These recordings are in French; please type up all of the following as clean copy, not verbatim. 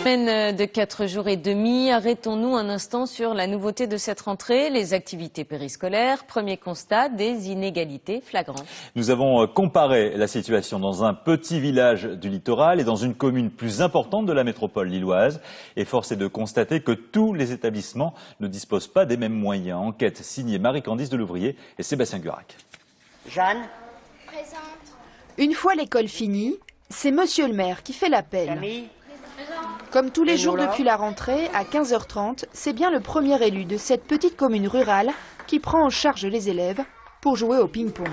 Semaine de 4 jours et demi, arrêtons-nous un instant sur la nouveauté de cette rentrée, les activités périscolaires. Premier constat, des inégalités flagrantes. Nous avons comparé la situation dans un petit village du littoral et dans une commune plus importante de la métropole lilloise. Et force est de constater que tous les établissements ne disposent pas des mêmes moyens. Enquête signée Marie-Candice Delouvrier et Sébastien Gurac. Jeanne. Présente. Une fois l'école finie, c'est monsieur le maire qui fait l'appel. Camille. Comme tous les jours depuis la rentrée, à 15h30, c'est bien le premier élu de cette petite commune rurale qui prend en charge les élèves pour jouer au ping-pong.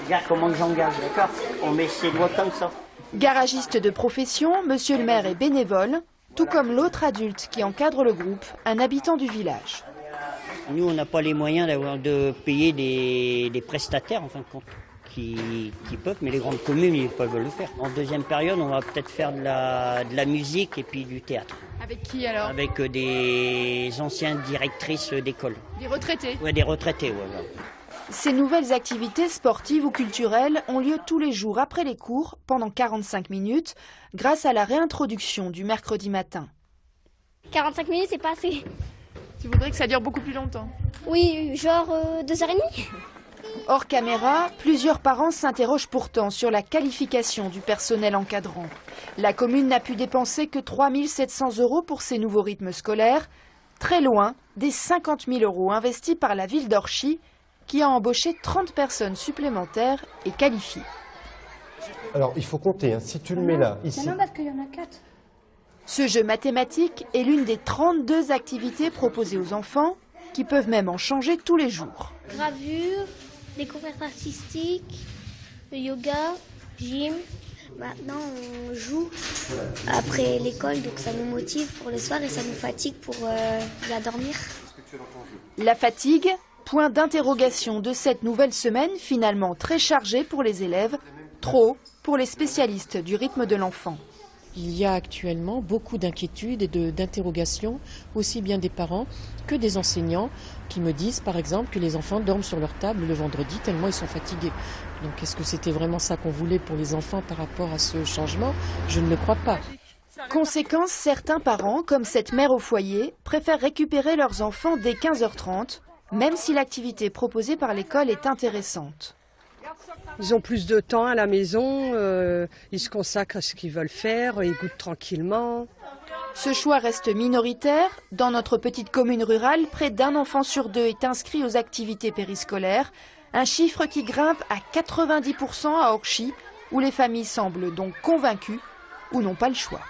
Regarde comment j'engage, d'accord? On met ses doigts comme ça. Garagiste de profession, monsieur le maire est bénévole, tout comme l'autre adulte qui encadre le groupe, un habitant du village. Nous, on n'a pas les moyens de payer des prestataires, en fin de compte, qui peuvent, mais les grandes communes, ils peuvent le faire. En deuxième période, on va peut-être faire de la musique et puis du théâtre. Avec qui alors? Avec des anciennes directrices d'école. Des retraités? Ouais, des retraités, voilà. Ces nouvelles activités sportives ou culturelles ont lieu tous les jours après les cours, pendant 45 minutes, grâce à la réintroduction du mercredi matin. 45 minutes, c'est pas assez. Tu voudrais que ça dure beaucoup plus longtemps? Oui, genre 2h30. Hors caméra, plusieurs parents s'interrogent pourtant sur la qualification du personnel encadrant. La commune n'a pu dépenser que 3 700 € pour ces nouveaux rythmes scolaires, très loin des 50 000 € investis par la ville d'Orchy, qui a embauché 30 personnes supplémentaires et qualifiées. Alors, il faut compter, hein. Si tu le mets là, ici... Non, parce qu'il y en a 4. Ce jeu mathématique est l'une des 32 activités proposées aux enfants, qui peuvent même en changer tous les jours. Gravure, découverte artistique, yoga, gym. Maintenant, on joue après l'école, donc ça nous motive pour le soir et ça nous fatigue pour bien dormir. La fatigue, point d'interrogation de cette nouvelle semaine, finalement très chargée pour les élèves, trop pour les spécialistes du rythme de l'enfant. Il y a actuellement beaucoup d'inquiétudes et d'interrogations, aussi bien des parents que des enseignants qui me disent par exemple que les enfants dorment sur leur table le vendredi tellement ils sont fatigués. Donc est-ce que c'était vraiment ça qu'on voulait pour les enfants par rapport à ce changement? Je ne le crois pas. Conséquence, certains parents, comme cette mère au foyer, préfèrent récupérer leurs enfants dès 15h30, même si l'activité proposée par l'école est intéressante. Ils ont plus de temps à la maison, ils se consacrent à ce qu'ils veulent faire, ils goûtent tranquillement. Ce choix reste minoritaire. Dans notre petite commune rurale, près d'un enfant sur deux est inscrit aux activités périscolaires, un chiffre qui grimpe à 90% à Orchy, où les familles semblent donc convaincues ou n'ont pas le choix.